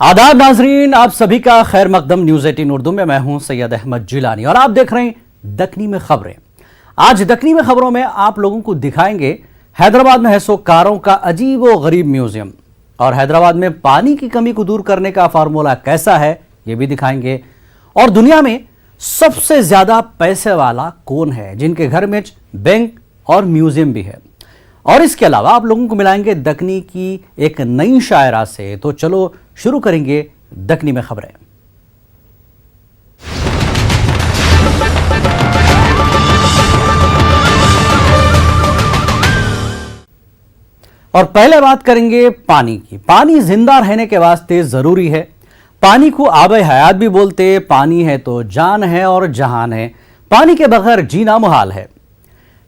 आदाब नाजरीन, आप सभी का खैर मकदम न्यूज 18 उर्दू में मैं हूं सैयद अहमद जिलानी और आप देख रहे हैं दक्कनी में खबरें। आज दक्कनी में खबरों में आप लोगों को दिखाएंगे हैदराबाद में है सो कारों का अजीब व गरीब म्यूजियम, और हैदराबाद में पानी की कमी को दूर करने का फार्मूला कैसा है ये भी दिखाएंगे। और दुनिया में सबसे ज्यादा पैसे वाला कौन है जिनके घर में बैंक और म्यूजियम भी है। और इसके अलावा आप लोगों को मिलाएंगे दक्कनी की एक नई शायरा से। तो चलो शुरू करेंगे दक्कनी में खबरें। और पहले बात करेंगे पानी की। पानी जिंदा रहने के वास्ते जरूरी है। पानी को आबे हयात भी बोलते। पानी है तो जान है और जहान है। पानी के बगैर जीना मुहाल है।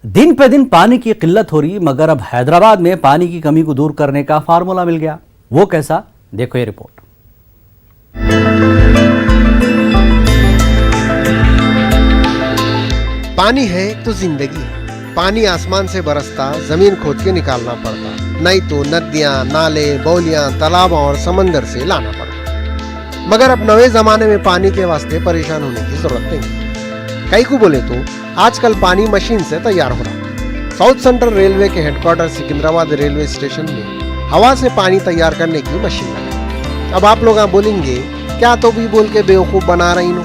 दिन पे दिन पानी की किल्लत हो रही, मगर अब हैदराबाद में पानी की कमी को दूर करने का फार्मूला मिल गया। वो कैसा, देखो ये रिपोर्ट। पानी है तो जिंदगी है। पानी आसमान से बरसता, जमीन खोद के निकालना पड़ता, नहीं तो नदियां, नाले, बौलियां, तालाब और समंदर से लाना पड़ता। मगर अब नए जमाने में पानी के वास्ते परेशान होने की जरूरत नहीं। कई को बोले तो आजकल पानी मशीन से तैयार हो रहा। साउथ सेंट्रल रेलवे के हेडक्वार्टर सिकंदराबाद रेलवे स्टेशन में हवा से पानी तैयार करने की मशीन लगी। अब आप लोग बोलेंगे क्या तो भी बोल के बेवकूफ बना रही नो,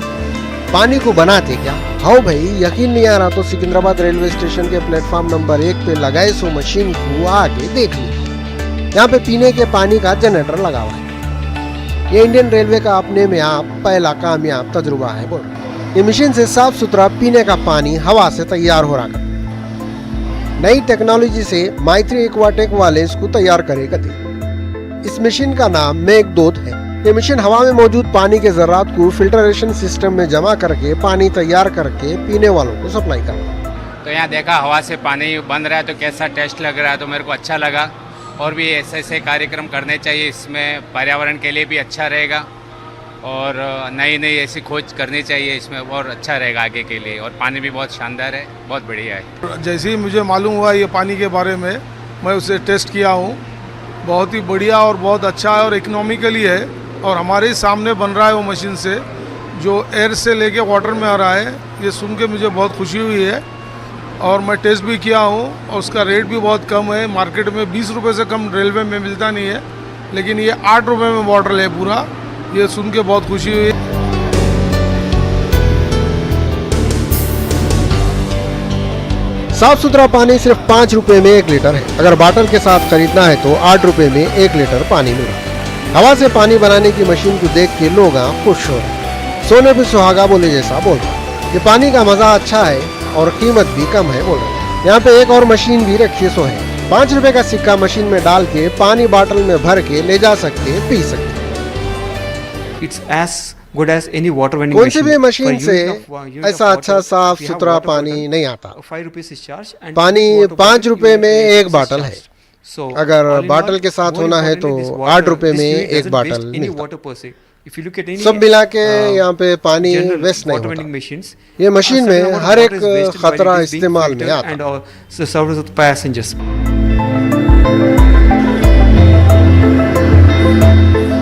पानी को बनाते क्या? हाँ भाई, यकीन नहीं आ रहा तो सिकंदराबाद रेलवे स्टेशन के प्लेटफॉर्म नंबर 1 पे लगाए सो मशीन को आके देख लीजिए। यहाँ पे पीने के पानी का जनरेटर लगा हुआ है। ये इंडियन रेलवे का अपने में आप पहला कामयाब तजुर्बा है। बोल ये मशीन से साफ सुथरा पीने का पानी हवा से तैयार हो रहा। नई टेक्नोलॉजी से मैत्री एक्वाटेक वाले इसको तैयार करेगा। इस मशीन का नाम मेघदूत है। ये मशीन हवा में मौजूद पानी के जर्रात को फिल्टरेशन सिस्टम में जमा करके पानी तैयार करके पीने वालों को सप्लाई करता। तो यहाँ देखा हवा से पानी बन रहा है तो कैसा टेस्ट लग रहा है, तो मेरे को अच्छा लगा। और भी ऐसे ऐसे कार्यक्रम करने चाहिए, इसमें पर्यावरण के लिए भी अच्छा रहेगा और नई नई ऐसी खोज करनी चाहिए इसमें, और अच्छा रहेगा आगे के लिए। और पानी भी बहुत शानदार है, बहुत बढ़िया है। जैसे ही मुझे मालूम हुआ ये पानी के बारे में, मैं उसे टेस्ट किया हूँ। बहुत ही बढ़िया और बहुत अच्छा है और इकोनॉमिकली है। और हमारे सामने बन रहा है वो मशीन से, जो एयर से लेके वाटर में आ रहा है। ये सुन के मुझे बहुत खुशी हुई है और मैं टेस्ट भी किया हूँ और उसका रेट भी बहुत कम है। मार्केट में 20 रुपये से कम रेलवे में मिलता नहीं है, लेकिन ये 8 रुपये में बॉटल है पूरा। ये सुन के बहुत खुशी हुई। साफ सुथरा पानी सिर्फ 5 रुपए में 1 लीटर है। अगर बोतल के साथ खरीदना है तो 8 रुपए में 1 लीटर पानी मिलेगा। हवा से पानी बनाने की मशीन को देख के लोग खुश हो रहे। सोने पे सुहागा बोले जैसा बोल रहे। ये पानी का मजा अच्छा है और कीमत भी कम है बोल रहे। यहाँ पे एक और मशीन भी रखी सो है। 5 रुपए का सिक्का मशीन में डाल के पानी बोतल में भर के ले जा सकते, पी सकते। It's as good as any water vending कौन machine. सी भी मशीन से ऐसा अच्छा साफ सुथरा पानी नहीं आता। पानी 5 रुपए में 1 बोतल है। अगर बोतल के साथ होना है तो 8 रुपए में 1 बोतल मिलता। सब मिला के यहाँ पे पानी वेस्ट नहीं होता। ये मशीन में हर एक खतरा इस्तेमाल में आता।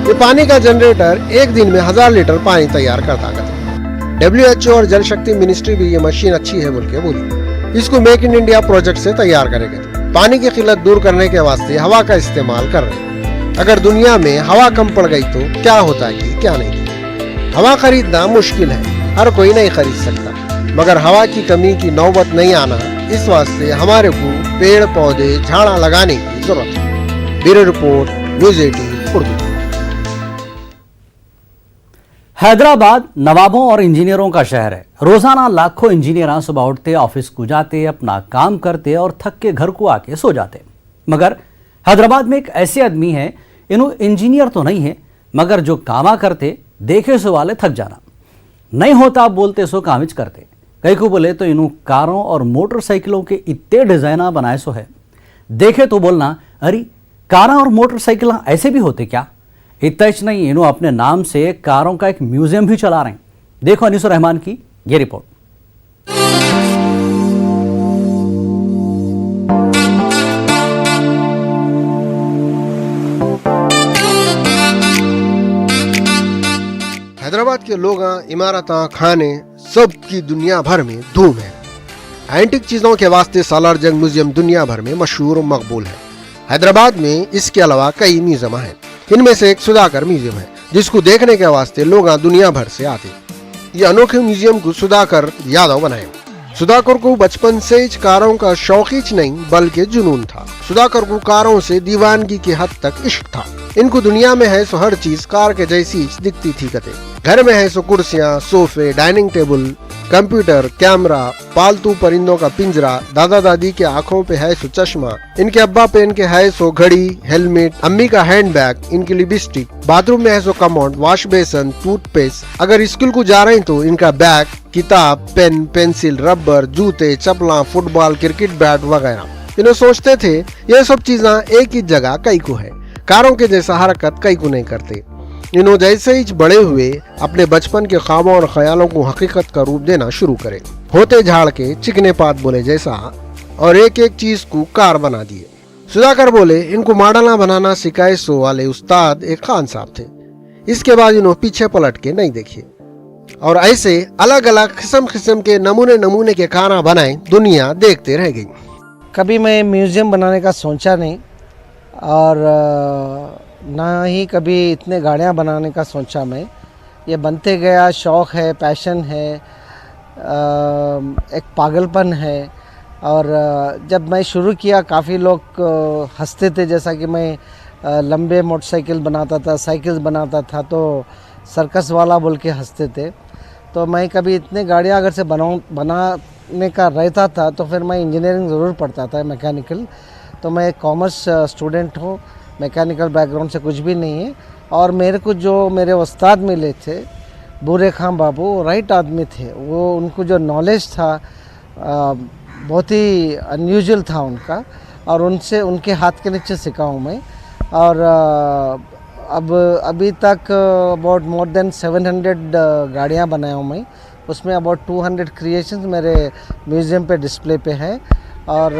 ये पानी का जनरेटर एक दिन में 1000 लीटर पानी तैयार करता है। WHO और जल शक्ति मिनिस्ट्री भी ये मशीन अच्छी है बोल के बोली। इसको मेक इन इंडिया प्रोजेक्ट से तैयार करेंगे। पानी की किल्लत दूर करने के वास्ते हवा का इस्तेमाल कर रहे हैं। अगर दुनिया में हवा कम पड़ गई तो क्या होता है कि क्या नहीं। हवा खरीदना मुश्किल है, हर कोई नहीं खरीद सकता, मगर हवा की कमी की नौबत नहीं आना, इस वास्ते हमारे को पेड़ पौधे झाड़ा लगाने की जरूरत है। Bureau report, news 18 Urdu. Hyderabad नवाबों और इंजीनियरों का शहर है। रोजाना लाखों इंजीनियर सुबह उठते, ऑफिस को जाते, अपना काम करते और थक के घर को आके सो जाते। मगर हैदराबाद में एक ऐसे आदमी है, इन्हों इंजीनियर तो नहीं है, मगर जो कामा करते देखे सो वाले थक जाना नहीं होता। आप बोलते सो कामिज करते। कई को बोले तो इन्हों कारों और मोटरसाइकिलों के इतने डिजाइना बनाए सो है, देखे तो बोलना अरे कारा और मोटरसाइकिल ऐसे भी होते क्या। इतना ही नहीं, इन्हों अपने नाम से कारों का एक म्यूजियम भी चला रहे हैं। देखो अनीसुर रहमान की ये रिपोर्ट। हैदराबाद के लोग इमारत खाने सब की दुनिया भर में धूम है। एंटिक चीजों के वास्ते सालारजंग म्यूजियम दुनिया भर में मशहूर और मकबूल है। हैदराबाद में इसके अलावा कई म्यूजियम हैं। इनमें से एक सुधाकर म्यूजियम है, जिसको देखने के वास्ते लोग दुनिया भर से आते। ये अनोखे म्यूजियम को सुधाकर यादव बनाए। सुधाकर को बचपन से ही कारों का शौकीच नहीं बल्कि जुनून था। सुधाकर को कारों से दीवानगी की हद तक इश्क था। इनको दुनिया में है सो हर चीज कार के जैसी दिखती थी कते। घर में है सो कुर्सियां, सोफे, डाइनिंग टेबल, कंप्यूटर, कैमरा, पालतू परिंदों का पिंजरा, दादा दादी के आंखों पे है सो चश्मा, इनके अब्बा पहन के है सो घड़ी, हेलमेट, अम्मी का हैंडबैग, इनकी लिपस्टिक, बाथरूम में है सो कमोड, वॉश बेसन, टूथपेस्ट। अगर स्कूल को जा रहे हैं तो इनका बैग, किताब, पेन, पेंसिल, रबर, जूते, चप्पला, फुटबॉल, क्रिकेट बैट वगैरह। इन्हें सोचते थे ये सब चीजें एक ही जगह कई को है। कारों के जैसा हरकत कई को नहीं करते। इन्हों जैसे ही बड़े हुए अपने बचपन के ख्वाबों और ख्यालों को हकीकत का रूप देना शुरू करे। होते झाड़ के चिकने पात बोले जैसा और एक एक चीज को कार बना दिए। सुधाकर बोले इनको मॉडल बनाना सिखाए सो वाले उस्ताद एक खान साहब थे। इसके बाद इन्हों पीछे पलट के नहीं देखे और ऐसे अलग अलग किस्म किस्म के नमूने के खाना बनाए दुनिया देखते रह गई। कभी मैं म्यूज़ियम बनाने का सोचा नहीं और ना ही कभी इतने गाड़ियाँ बनाने का सोचा मैं। ये बनते गया, शौक़ है, पैशन है, एक पागलपन है। और जब मैं शुरू किया काफ़ी लोग हंसते थे, जैसा कि मैं लंबे मोटरसाइकिल बनाता था, साइकिल बनाता था तो सर्कस वाला बोल के हंसते थे। तो मैं कभी इतने गाड़ियाँ अगर से बनाने का रहता था तो फिर मैं इंजीनियरिंग ज़रूर पढ़ता था, मैकेनिकल। तो मैं एक कॉमर्स स्टूडेंट हूँ, मैकेनिकल बैकग्राउंड से कुछ भी नहीं है। और मेरे को जो मेरे उस्ताद मिले थे बूरे खां बाबू, राइट आदमी थे। वो उनको जो नॉलेज था बहुत ही अनयूजुअल था उनका, और उनसे उनके हाथ के नीचे सीखा हूँ मैं। और अब अभी तक अबाउट मोर देन 700 गाड़ियाँ बनाया हूँ मैं। उसमें अबाउट 200 क्रिएशंस मेरे म्यूज़ियम पे डिस्प्ले पे है। और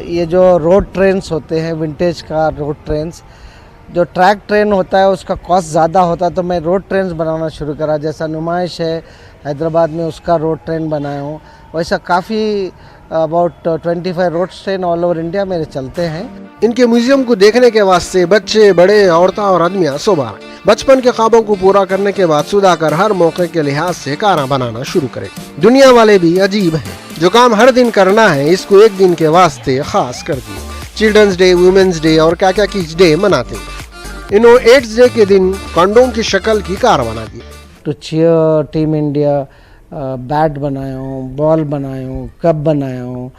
ये जो रोड ट्रेन्स होते हैं, विंटेज कार रोड ट्रेन्स, जो ट्रैक ट्रेन होता है उसका कॉस्ट ज़्यादा होता है, तो मैं रोड ट्रेन्स बनाना शुरू करा। जैसा नुमाइश है हैदराबाद में, उसका रोड ट्रेन बनाया हूँ। वैसा काफ़ी about 25 road train all over India मेरे चलते हैं। इनके म्यूजियम को देखने के वास्ते बच्चे, बड़े, औरतें और आदमियां सुबह बचपन के ख्वाबों को पूरा करने के बाद सुधाकर हर मौके के लिहाज से कारा बनाना शुरू करे। दुनिया वाले भी अजीब हैं, जो काम हर दिन करना है इसको एक दिन के वास्ते खास कर दिए। चिल्ड्रंस डे, वुमेन्स डे और क्या क्या किस डे मनाते। इन्हों एड्स डे के दिन कंडोम की शक्ल की कार बना दी। तो चीयर टीम इंडिया बैट बनाया हूँ, बॉल बनाया हूँ, कप बनाया हूँ।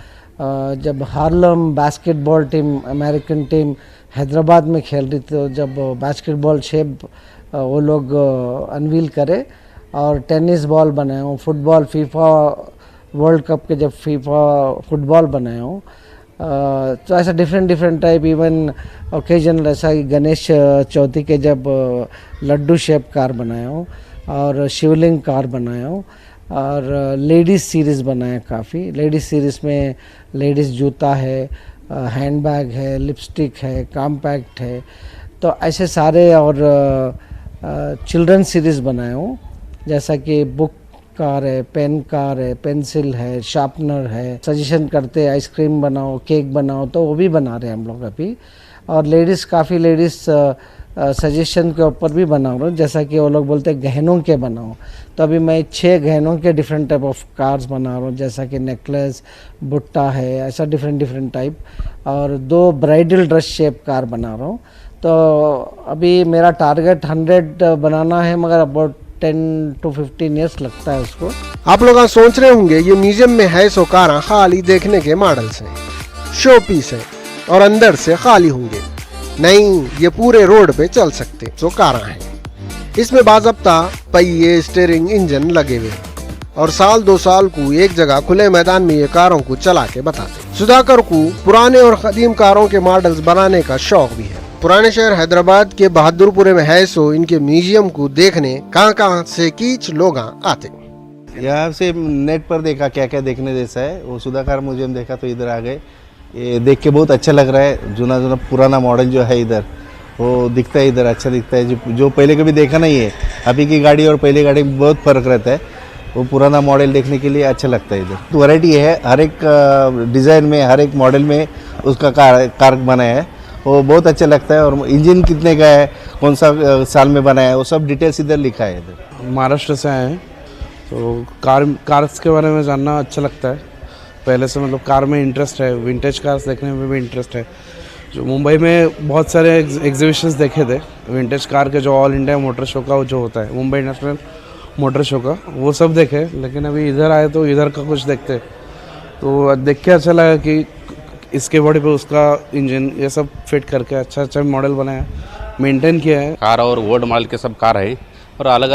जब Harlem basketball team, American team Hyderabad में खेल रही थी, तो जब बास्केटबॉल शेप वो लोग अनवील करे। और टेनिस बॉल बनाया हूँ, फुटबॉल फीफा वर्ल्ड कप के जब फीफा फुटबॉल बनाया हूँ। तो ऐसा डिफरेंट टाइप, इवन ओकेजनल, ऐसा गणेश चौथी के जब लड्डू शेप कार बनाया हूँ और शिवलिंग कार बनाया हूँ। और लेडीज़ सीरीज़ बनाया काफ़ी। लेडीज़ सीरीज़ में लेडीज़ जूता है, हैंडबैग है, लिपस्टिक है, कॉम्पैक्ट है, तो ऐसे सारे। और चिल्ड्रन सीरीज़ बनाया हूँ, जैसा कि बुक कार है, पेन कार है, पेंसिल है, शार्पनर है। सजेशन करते हैं आइसक्रीम बनाओ, केक बनाओ, तो वो भी बना रहे हैं हम लोग अभी। और लेडीज़ काफ़ी लेडीज़ सजेशन के ऊपर भी बना रहा हूँ, जैसा कि वो लोग बोलते हैं गहनों के बनाओ, तो अभी मैं 6 गहनों के डिफरेंट टाइप ऑफ कार्स बना रहा हूँ, जैसा कि नेकलेस, बुट्टा है, ऐसा डिफरेंट टाइप। और 2 ब्राइडल ड्रेस शेप कार बना रहा हूँ। तो अभी मेरा टारगेट 100 बनाना है, मगर अबाउट 10 to 15 ईयर्स लगता है उसको। आप लोग सोच रहे होंगे ये म्यूजियम में है सो कारा खाली देखने के मॉडल्स हैं, शो पीस है और अंदर से खाली होंगे। नहीं, ये पूरे रोड पे चल सकते जो कारा हैं। इसमें बाज़ाब्ता पहिए, स्टीयरिंग, इंजन लगे हुए और साल 2 साल को एक जगह खुले मैदान में ये कारों को चला के बताते। सुधाकर को पुराने और कदीम कारों के मॉडल्स बनाने का शौक भी है। पुराने शहर हैदराबाद के बहादुरपुरे में है सो इनके म्यूजियम को देखने कहाँ से कीच लोग आते। यहाँ से नेट पर देखा क्या क्या देखने जैसा है, वो सुधाकर म्यूजियम देखा तो इधर आ गए। ये देख के बहुत अच्छा लग रहा है, जुना पुराना मॉडल जो है इधर वो दिखता है इधर, अच्छा दिखता है। जो पहले कभी देखा नहीं है, अभी की गाड़ी और पहले गाड़ी में बहुत फ़र्क रहता है। वो पुराना मॉडल देखने के लिए अच्छा लगता है। इधर वैरायटी है, हर एक डिज़ाइन में, हर एक मॉडल में उसका कार बनाया है। वो बहुत अच्छा लगता है। और इंजन कितने का है, कौन सा साल में बनाया है, वो सब डिटेल्स इधर लिखा है। इधर महाराष्ट्र से आए हैं, तो कार्स के बारे में जानना अच्छा लगता है। पहले से मतलब कार में इंटरेस्ट है, विंटेज कार्स देखने में भी इंटरेस्ट है। जो मुंबई में बहुत सारे एग्जीबिशंस देखे थे विंटेज कार के, जो ऑल इंडिया मोटर शो का जो होता है, मुंबई नेशनल मोटर शो का, वो सब देखे। लेकिन अभी इधर आए तो इधर का कुछ देखते, तो देख के अच्छा लगा कि इसके बॉडी पे उसका इंजन ये सब फिट करके अच्छा अच्छा मॉडल बनाया, मेंटेन किया है। कार और ओल्ड मॉडल के सब कार है, और अलग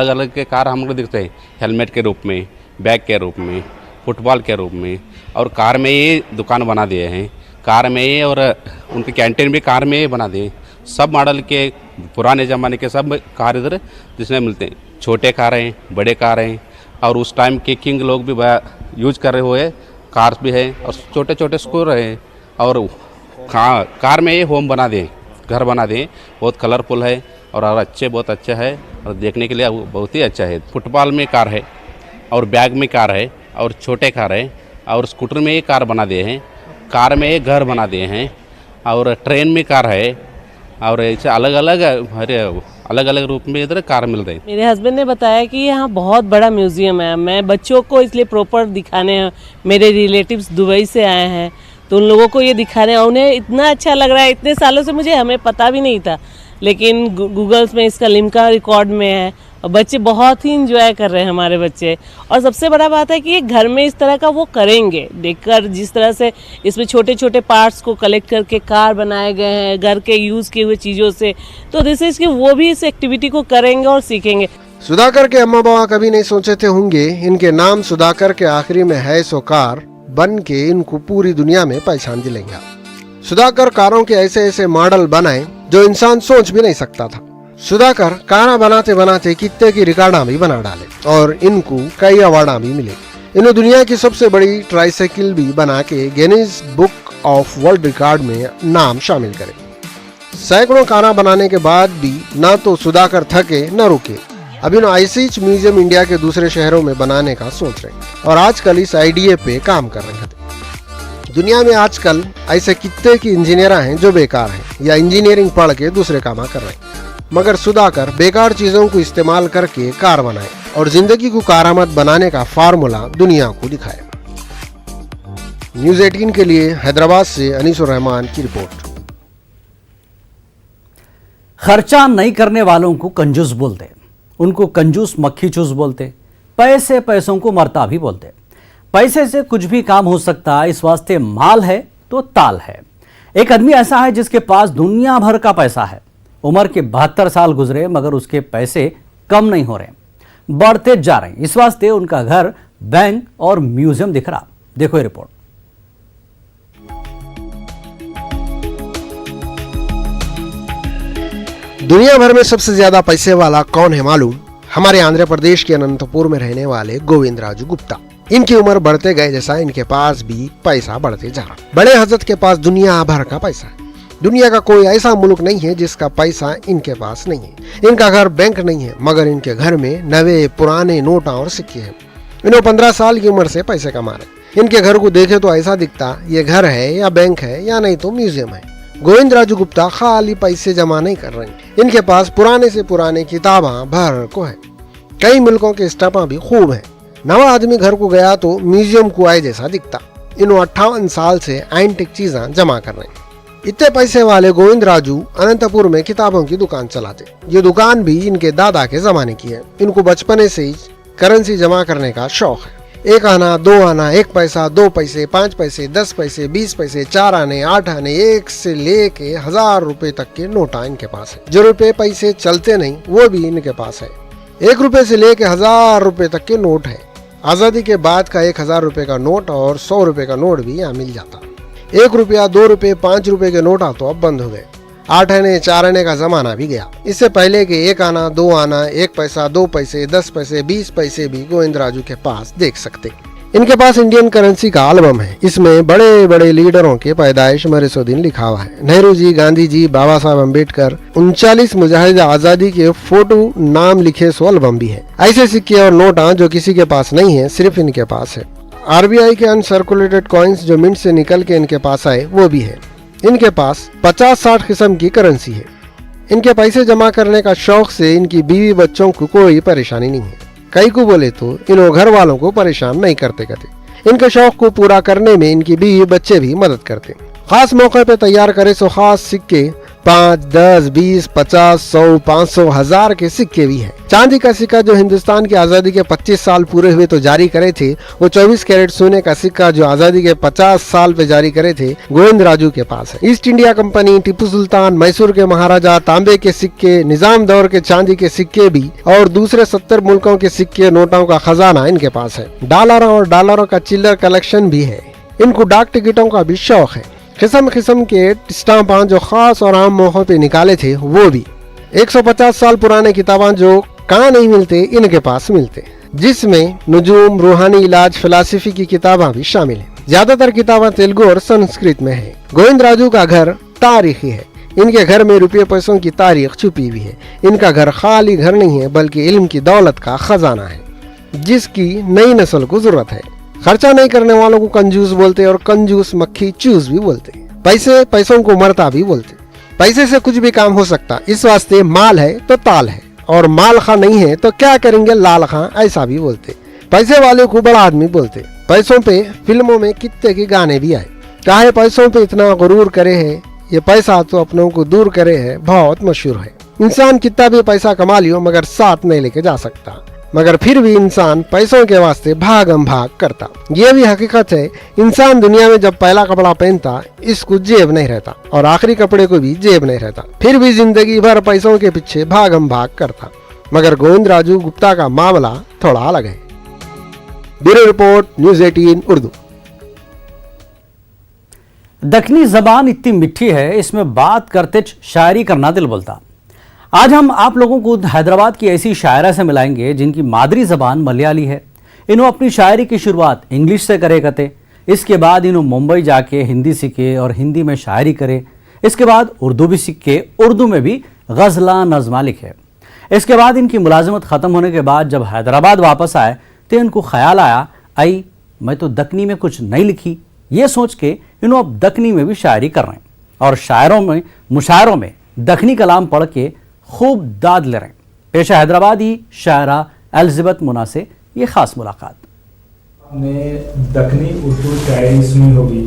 अलग के कार हम लोग दिखते हैं, हेलमेट के रूप में, बैग के रूप में, फुटबॉल के रूप में। और कार में ही दुकान बना दिए हैं, कार में ही, और उनके कैंटीन भी कार में ही बना दिए। सब मॉडल के पुराने ज़माने के सब कार इधर जिसमें मिलते हैं। छोटे कार हैं, बड़े कार हैं, और उस टाइम के किंग लोग भी यूज कर रहे हुए कार्स भी हैं, और छोटे छोटे स्कूटर हैं। और कार में ही होम बना दें, घर बना दें। बहुत कलरफुल है और बहुत अच्छा है, और देखने के लिए बहुत ही अच्छा है। फुटबॉल में कार है, और बैग में कार है, और छोटे कार है, और स्कूटर में ही कार बना दिए हैं, कार में ही घर बना दिए हैं, और ट्रेन में कार है, और ऐसे अलग अलग रूप में इधर कार मिल रहे हैं। मेरे हस्बैंड ने बताया कि यहाँ बहुत बड़ा म्यूजियम है। मैं बच्चों को इसलिए प्रॉपर दिखाने, मेरे रिलेटिव्स दुबई से आए हैं, तो उन लोगों को ये दिखाने, उन्हें इतना अच्छा लग रहा है। इतने सालों से हमें पता भी नहीं था, लेकिन गूगल्स में इसका लिम्का रिकॉर्ड में है, और बच्चे बहुत ही इंजॉय कर रहे हैं हमारे बच्चे। और सबसे बड़ा बात है कि ये घर में इस तरह का वो करेंगे, देखकर जिस तरह से इसमें छोटे छोटे पार्ट्स को कलेक्ट करके कार बनाए गए हैं घर के यूज़ किए हुए चीज़ों से, तो दिस इज कि वो भी इस एक्टिविटी को करेंगे और सीखेंगे। सुधाकर के अम्मा बाबा कभी नहीं सोचे थे होंगे इनके नाम सुधाकर के आखिरी में है सो कार बन के इनको पूरी दुनिया में पहचान दिलाएंगे। सुधाकर कारों के ऐसे ऐसे मॉडल बनाए जो इंसान सोच भी नहीं सकता था। सुधाकर कारा बनाते बनाते कितने की रिकॉर्डा भी बना डाले, और इनको कई अवार्ड भी मिले। इन्होंने दुनिया की सबसे बड़ी ट्राइसाइकिल भी बना के Guinness book of world record में नाम शामिल करे। सैकड़ों कारा बनाने के बाद भी ना तो सुधाकर थके न रुके। अभी नो आईसीएच म्यूजियम इंडिया के दूसरे शहरों में बनाने का सोच रहे, और आजकल इस आइडिया पे काम कर रहे थे। दुनिया में आजकल ऐसे कितने की इंजीनियर हैं जो बेकार हैं या इंजीनियरिंग पढ़ के दूसरे काम कर रहे हैं, मगर सुधाकर बेकार चीजों को इस्तेमाल करके कार बनाए और जिंदगी को कारामद बनाने का फार्मूला दुनिया को दिखाया। न्यूज़ 18 के लिए हैदराबाद से अनीसुर रहमान की रिपोर्ट। खर्चा नहीं करने वालों को कंजूस बोलते, उनको कंजूस मक्खी चूस बोलते, पैसों को मरता भी बोलते। पैसे से कुछ भी काम हो सकता है, इस वास्ते माल है तो ताल है। एक आदमी ऐसा है जिसके पास दुनिया भर का पैसा है। उम्र के 72 साल गुजरे, मगर उसके पैसे कम नहीं हो रहे, बढ़ते जा रहे हैं। इस वास्ते उनका घर, बैंक और म्यूजियम दिख रहा। देखो ये रिपोर्ट। दुनिया भर में सबसे ज्यादा पैसे वाला कौन है मालूम? हमारे आंध्र प्रदेश के अनंतपुर में रहने वाले गोविंद राजू गुप्ता। इनकी उम्र बढ़ते गए जैसा इनके पास भी पैसा बढ़ते जा रहा। बड़े हजरत के पास दुनिया भर का पैसा है। दुनिया का कोई ऐसा मुल्क नहीं है जिसका पैसा इनके पास नहीं है। इनका घर बैंक नहीं है, मगर इनके घर में नवे पुराने नोट और सिक्के हैं। इन्होंने 15 साल की उम्र से पैसे कमा रहे। इनके घर को देखे तो ऐसा दिखता ये घर है या बैंक है या नहीं तो म्यूजियम है। गोविंद राजू गुप्ता खाली पैसे जमा नहीं कर रहे, इनके पास पुराने से पुराने किताबा भर को है। कई मुल्कों के स्टाम्पा भी खूब है। नवा आदमी घर को गया तो म्यूजियम को आए जैसा दिखता। इन्होंने 58 साल से एंटिक चीजें जमा कर रहे हैं। इतने पैसे वाले गोविंद राजू अनंतपुर में किताबों की दुकान चलाते। ये दुकान भी इनके दादा के जमाने की है। इनको बचपने से ही करेंसी जमा करने का शौक है। 1 आना, 2 आना, 1 पैसा, 2 पैसे, 5 पैसे, 10 पैसे, 20 पैसे, 4 आने, 8 आने, 1 से लेके 1000 रुपए तक के नोटा इनके पास है। जो रुपए पैसे चलते नहीं वो भी इनके पास है। 1 रुपए से लेके 1000 रुपए तक के नोट है। आजादी के बाद का 1000 रुपए का नोट और 100 रुपए का नोट भी यहाँ मिल जाता। 1 रुपया, 2 रुपए, 5 रुपए के नोट तो अब बंद हो गए। 8 आने, 4 आने का जमाना भी गया। इससे पहले के 1 आना, 2 आना, 1 पैसा, 2 पैसे, 10 पैसे, 20 पैसे भी गोविंद राजू के पास देख सकते। इनके पास इंडियन करेंसी का एल्बम है। इसमें बड़े बड़े लीडरों के पैदाइश मरसो दिन लिखा हुआ है। नेहरू जी, गांधी जी, बाबा साहब अम्बेडकर, 39 मुजाहिद आजादी के फोटो नाम लिखे सो एल्बम भी है। ऐसे सिक्के और नोटा जो किसी के पास नहीं है, सिर्फ इनके पास है। आरबीआई के अनसर्कुलेटेड कॉइन्स जो मिंट से निकल के इनके पास आए वो भी है। इनके पास 50-60 किस्म की करेंसी है। इनके पैसे जमा करने का शौक से इनकी बीवी बच्चों को कोई परेशानी नहीं है। कई को बोले तो इन्हों घर वालों को परेशान नहीं करते कहते। इनके शौक को पूरा करने में इनकी बीवी बच्चे भी मदद करते। खास मौके पे तैयार करे सो खास सिक्के 5, 10, 20, 50, 100, 500, 1000 के सिक्के भी हैं। चांदी का सिक्का जो हिंदुस्तान की आजादी के 25 साल पूरे हुए तो जारी करे थे, वो 24 कैरेट सोने का सिक्का जो आजादी के 50 साल पे जारी करे थे, गोविंद राजू के पास है। ईस्ट इंडिया कंपनी, टिप्पू सुल्तान, मैसूर के महाराजा, तांबे के सिक्के, निजाम दौर के चांदी के सिक्के भी और दूसरे 70 मुल्कों के सिक्के नोटों का खजाना इनके पास है। डॉलरों और डॉलरों का चिल्लर कलेक्शन भी है। इनको डाक टिकटों का भी शौक है। किस्म किस्म के स्टाम्प जो खास और आम मौकों पे निकाले थे वो भी। 150 साल पुराने किताबां जो कहाँ नहीं मिलते इनके पास मिलते, जिसमें नुजूम, रूहानी इलाज, फिलासफी की किताबें भी शामिल हैं। ज्यादातर किताबें तेलुगु और संस्कृत में है। गोविंद राजू का घर तारीखी है। इनके घर में रुपये पैसों की तारीख छुपी हुई है। इनका घर खाली घर नहीं है बल्कि इल्म की दौलत का खजाना है, जिसकी नई नस्ल को जरूरत है। खर्चा नहीं करने वालों को कंजूस बोलते और कंजूस मक्खी चूस भी बोलते। पैसों को मरता भी बोलते। पैसे से कुछ भी काम हो सकता, इस वास्ते माल है तो ताल है, और माल खा नहीं है तो क्या करेंगे लाल खां, ऐसा भी बोलते। पैसे वाले को बड़ा आदमी बोलते। पैसों पे फिल्मों में कितने के गाने भी आए। चाहे पैसों पे इतना गुरूर करे है, ये पैसा तो अपनों को दूर करे है, बहुत मशहूर है। इंसान कितना भी पैसा कमा लियो मगर साथ नहीं लेके जा सकता, मगर फिर भी इंसान पैसों के वास्ते भागम भाग करता। ये भी हकीकत है, इंसान दुनिया में जब पहला कपड़ा पहनता इसको जेब नहीं रहता और आखिरी कपड़े को भी जेब नहीं रहता, फिर भी जिंदगी भर पैसों के पीछे भागम भाग करता। मगर गोविंद राजू गुप्ता का मामला थोड़ा अलग है। Bureau report, news 18 Urdu. Dakhni जबान इतनी मिठी है, इसमें बात करते शायरी करना दिल बोलता। आज हम आप लोगों को हैदराबाद की ऐसी शायरा से मिलाएंगे जिनकी मादरी जबान मलयाली है। इन्हों अपनी शायरी की शुरुआत इंग्लिश से करे करते। इसके बाद इन्हों मुंबई जाके हिंदी सीखे और हिंदी में शायरी करे। इसके बाद उर्दू भी सीख के उर्दू में भी गज़ला नज़्मा लिखे। इसके बाद इनकी मुलाजमत ख़त्म होने के बाद जब हैदराबाद वापस आए तो इनको ख्याल आया, आई मैं तो दक्कनी में कुछ नहीं लिखी। ये सोच के इन्हों अब दक्कनी में भी शायरी कर रहे हैं और शायरों में मुशायरों में दक्कनी कलाम पढ़ के खूब दाद ले रहे हैं। पेशा हैदराबादी शायरा एलिज़ाबेथ मुना से ये खास मुलाकात। आपने दक्कनी उर्दू शायरी सुनी होगी,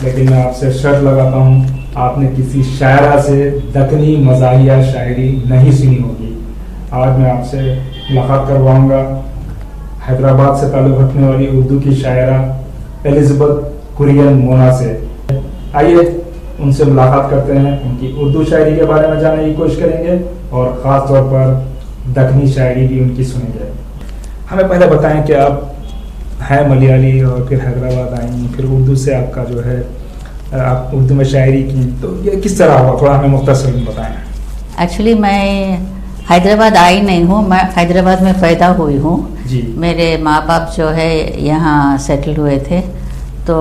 लेकिन मैं आपसे शर्त लगाता हूँ आपने किसी शायरा से दक्कनी मज़ाहिया शायरी नहीं सुनी होगी। आज मैं आपसे मुलाकात करवाऊँगा हैदराबाद से ताल्लुक़ रखने वाली उर्दू की शायरा एलिज़ाबेथ कुरियन मोना से। आइए उनसे मुलाकात करते हैं, उनकी उर्दू शायरी के बारे में जानने की कोशिश करेंगे और ख़ास तौर पर दक्कनी शायरी भी उनकी सुनेंगे। हमें पहले बताएं कि आप हैं मलयाली और फिर हैदराबाद आई, फिर उर्दू से आपका जो है आप उर्दू में शायरी की, तो ये किस तरह हुआ, थोड़ा हमें मुख्तसर में बताएं। एक्चुअली मैं हैदराबाद आई नहीं हूँ, मैं हैदराबाद में पैदा हुई हूँ। मेरे माँ बाप जो है यहाँ सेटल हुए थे, तो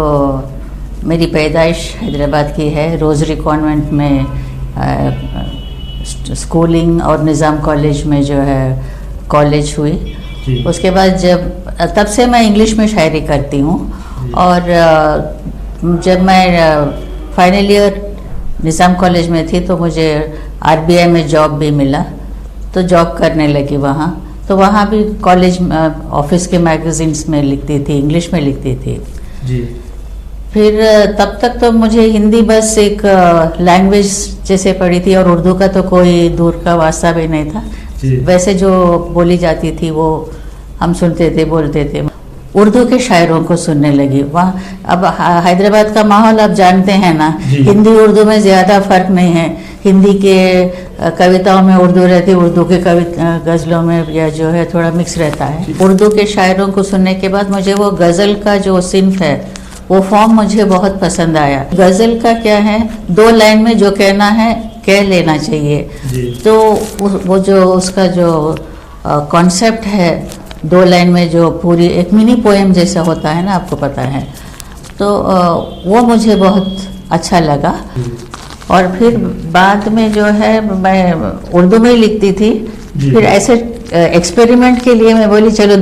मेरी पैदाइश हैदराबाद की है। रोज़री कॉन्वेंट में स्कूलिंग और निज़ाम कॉलेज में जो है कॉलेज हुई। उसके बाद तब से मैं इंग्लिश में शायरी करती हूँ। और जब मैं फाइनल ईयर निज़ाम कॉलेज में थी तो मुझे आरबीआई में जॉब भी मिला, तो जॉब करने लगी वहाँ। तो वहाँ भी कॉलेज ऑफिस के मैगजीन्स में लिखती थी, इंग्लिश में लिखती थी जी। फिर तब तक तो मुझे हिंदी बस एक लैंग्वेज जैसे पढ़ी थी और उर्दू का तो कोई दूर का वास्ता भी नहीं था। वैसे जो बोली जाती थी वो हम सुनते थे, बोलते थे। उर्दू के शायरों को सुनने लगी वहाँ। अब हैदराबाद का माहौल आप जानते हैं ना, हिंदी उर्दू में ज़्यादा फर्क नहीं है। हिंदी के कविताओं में उर्दू रहती है, उर्दू के गज़लों में या जो है थोड़ा मिक्स रहता है। उर्दू के शायरों को सुनने के बाद मुझे वो गज़ल का जो सिंफ है वो फॉर्म मुझे बहुत पसंद आया। गज़ल का क्या है, 2 लाइन में जो कहना है कह लेना चाहिए। तो वो जो उसका जो कॉन्सेप्ट है 2 लाइन में जो पूरी एक मिनी पोएम जैसा होता है ना, आपको पता है, तो वो मुझे बहुत अच्छा लगा। और फिर बाद में जो है मैं उर्दू में ही लिखती थी, फिर ऐसे एक्सपेरिमेंट के लिए मैं बोली चलो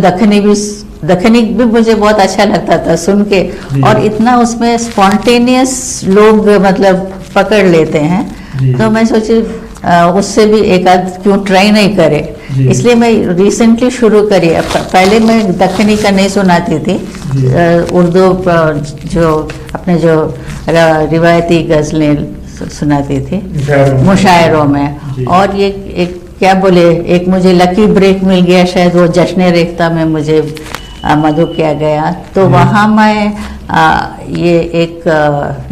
दखनी भी मुझे बहुत अच्छा लगता था सुन के, और इतना उसमें स्पॉन्टेनियस लोग मतलब पकड़ लेते हैं, तो मैं सोची उससे भी एक आध क्यों ट्राई नहीं करे, इसलिए मैं रिसेंटली शुरू करी। पहले मैं दखनी का नहीं सुनाती थी, उर्दू जो अपने जो रिवायती गज़लें सुनाती थी मुशायरों में। और ये एक क्या बोले, एक मुझे लकी ब्रेक मिल गया, शायद वो जश्न रेख्ता में मुझे मधु किया गया, तो वहाँ मैं ये एक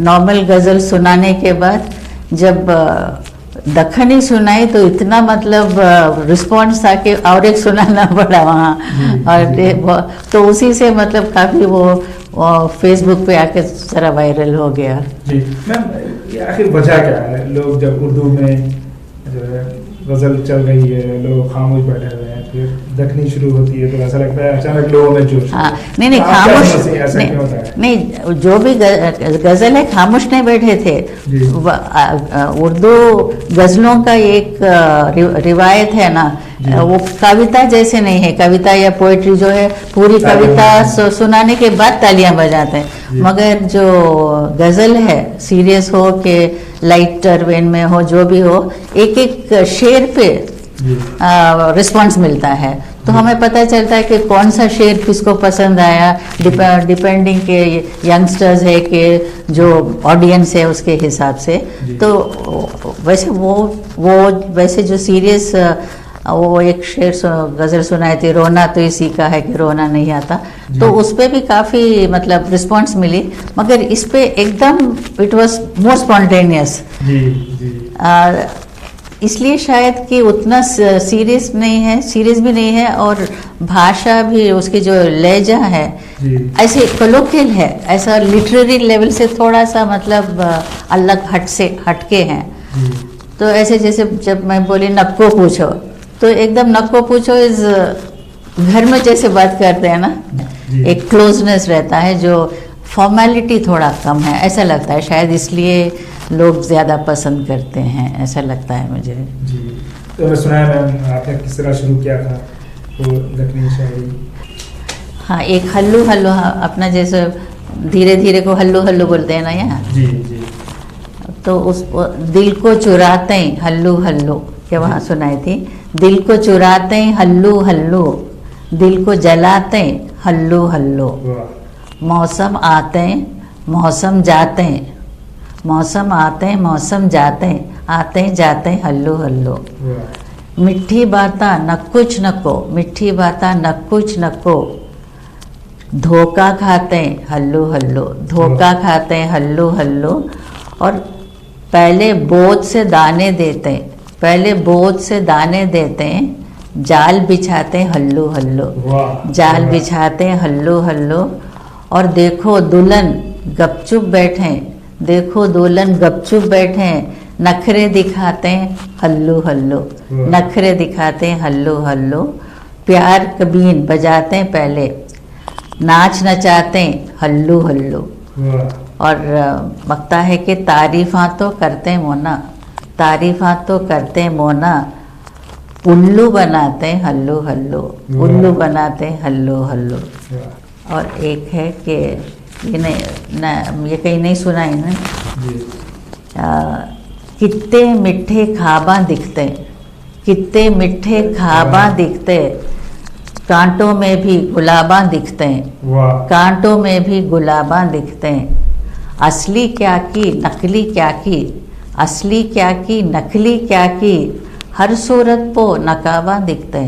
नॉर्मल गज़ल सुनाने के बाद जब दखनी सुनाई तो इतना मतलब रिस्पॉन्स था कि और एक सुनाना पड़ा वहाँ। और तो उसी से मतलब काफ़ी वो फेसबुक पे आके सारा वायरल हो गया। जी मैम, आखिर वजह क्या है? लोग जब उर्दू में जो है गज़ल चल रही है, लोग खामोश बैठे हुए हैं, फिर दखनी शुरू होती है तो ऐसा लगता है अचानक लोगों में जोश। हाँ, नहीं खामोश नहीं, जो भी गज़ल है खामोश नहीं बैठे थे। उर्दू गज़लों का एक रिवायत है ना, वो कविता जैसे नहीं है। कविता या पोएट्री जो है पूरी कविता सुनाने के बाद तालियां बजाते हैं, मगर जो गज़ल है सीरियस हो के लाइटर वेन में हो, जो भी हो, एक एक शेर पे रिस्पॉन्स मिलता है, तो हमें पता चलता है कि कौन सा शेर किसको पसंद आया, डिपेंडिंग के यंगस्टर्स है कि जो ऑडियंस है उसके हिसाब से। तो वैसे वो वैसे जो सीरियस वो एक शेर गज़ल सुनाई थी, रोना तो इसी का है कि रोना नहीं आता, तो उस पर भी काफ़ी मतलब रिस्पॉन्स मिली, मगर इस पे एकदम इट वाज मोर स्पॉन्टेनियस, इसलिए शायद कि उतना सीरियस भी नहीं है, और भाषा भी उसकी जो लहजा है ऐसे कोलोकियल है, ऐसा लिटरेरी लेवल से थोड़ा सा मतलब अलग हटके हैं। तो ऐसे जैसे जब मैं बोली नक्को पूछो, तो एकदम नक्को पूछो इस घर में जैसे बात करते हैं ना, एक क्लोजनेस रहता है, जो फॉर्मेलिटी थोड़ा कम है, ऐसा लगता है, शायद इसलिए लोग ज़्यादा पसंद करते हैं, ऐसा लगता है मुझे। जी, तो मैं सुना है मैम आपने किस तरह शुरू किया था वो दखनी शायरी? हाँ, एक हल्लू हल्लू, अपना जैसे धीरे धीरे को हल्लू हल्लू बोलते हैं ना यहाँ। जी जी। तो उस दिल को चुराते हल्लू हल्लू के वहाँ सुनाई थी। दिल को चुराते हल्लू हल्लू, दिल को जलाते हल्लू हल्लू, मौसम आते मौसम जाते, मौसम आते मौसम जाते, आते जाते हल्लू हल्लू। मिठी बाता न कुछ नको, मिठी बाता न कुछ नको, धोखा खाते हल्लू हल्लू, धोखा खाते हल्लू हल्लू। और पहले बोझ से दाने देते, पहले बोझ से दाने देते, जाल बिछाते हल्लू हल्लू, जाल बिछाते हल्लू हल्लू। और देखो दुल्हन गपचुप बैठे, देखो दुल्हन गपचुप बैठे, नखरे दिखाते हल्लू हल्लू, नखरे दिखाते हल्लू हल्लू। प्यार कबीन बजाते पहले, नाच नचाते हल्लू हल्लू। और लगता है कि तारीफ़ां तो करते मोना, तारीफ़ां तो करते मोना, उल्लू बनाते हल्लू हल्लू, उल्लू बनाते हल्लू हल्लू। और एक है कि ये कहीं नहीं सुना है ना, कितने मिठे खाबा दिखते, कितने मिठे खाबा दिखते, कांटों में भी गुलाबा दिखते, कांटों में भी गुलाबा दिखते। असली क्या की नकली क्या की, असली क्या की नकली क्या की, हर सूरत पो नकाबा दिखते,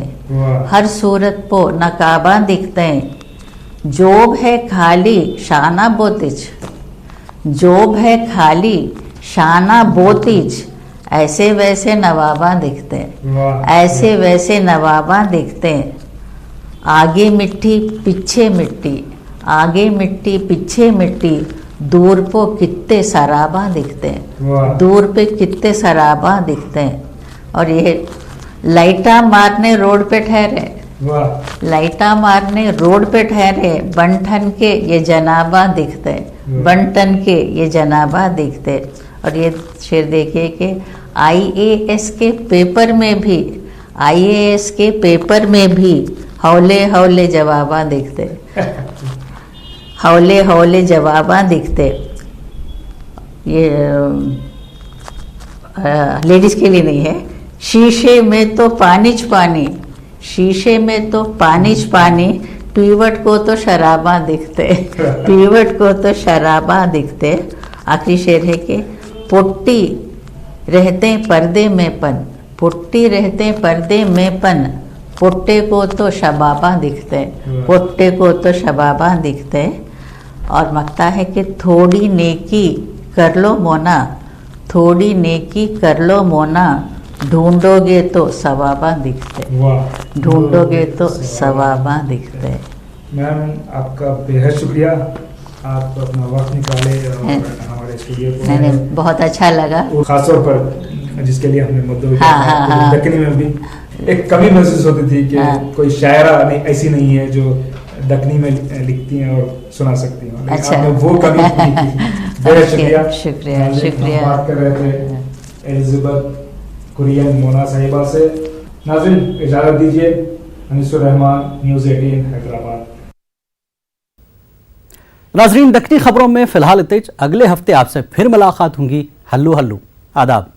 हर सूरत पो नकाबा दिखते। जोब है खाली शाना बोतिज, जोब है खाली शाना बोतिज, ऐसे वैसे नवाबा दिखते, ऐसे वैसे नवाबा दिखते। आगे मिट्टी पीछे मिट्टी, आगे मिट्टी पीछे मिट्टी, दूर पे कितने सराबा दिखते, दूर पे कितने सराबा दिखते। और ये लाइटा मारने रोड पे ठहरे, वाह लाइटा मारने रोड पे ठहरे बनठन के ये जनाबा दिखते, बनठन के ये जनाबा दिखते। और ये शेर देखिए कि आईएएस के पेपर में भी, आईएएस के पेपर में भी हौले हौले जवाबा दिखते, हौले हौले जवाबा दिखते। ये लेडीज के लिए नहीं है। शीशे में तो पानी च पानी, शीशे में तो पानी च पानी, पीवट को तो शराबा दिखते, पीवट को तो शराबा दिखते। आखिरी शेर है कि पुट्टी रहते पर्दे में पन, पुट्टी रहते पर्दे में पन, पुट्टे को तो शबाबा दिखते, पुट्टे को तो शबाबा दिखते। और मकता है कि थोड़ी नेकी कर लो मोना, थोड़ी नेकी कर लो मोना, ढूंढोगे तो सवाबा दिखते, ढूंढोगे तो सवाबा दिखते। मैम आपका बेहद शुक्रिया, आप अपना वक्त निकाले और हमारे स्टूडियो को। मैंने बहुत अच्छा लगा, खासतौर पर जिसके लिए हमने मुद्दों हाँ। दक्कनी में भी एक कमी महसूस होती थी कि कोई शायरा नहीं, ऐसी नहीं है जो दक्कनी में लिखती हैं और सुना सकती हैं। अच्छा। आपने वो कमी पूरी की। बहुत शुक्रिया। शुक्रिया शुक्रिया। हम बात कर रहे थे एलिजाबेथ कुरियन मोना साहिबा से। नाज़रीन इजाज़त दीजिए। अनीसुर रहमान, न्यूज़ 18 हैदराबाद। नाज़रीन दक्कनी खबरों में फिलहाल इतना ही। अगले हफ्ते आपसे फिर मुलाकात होंगी। हल्लू हल्लू, आदाब।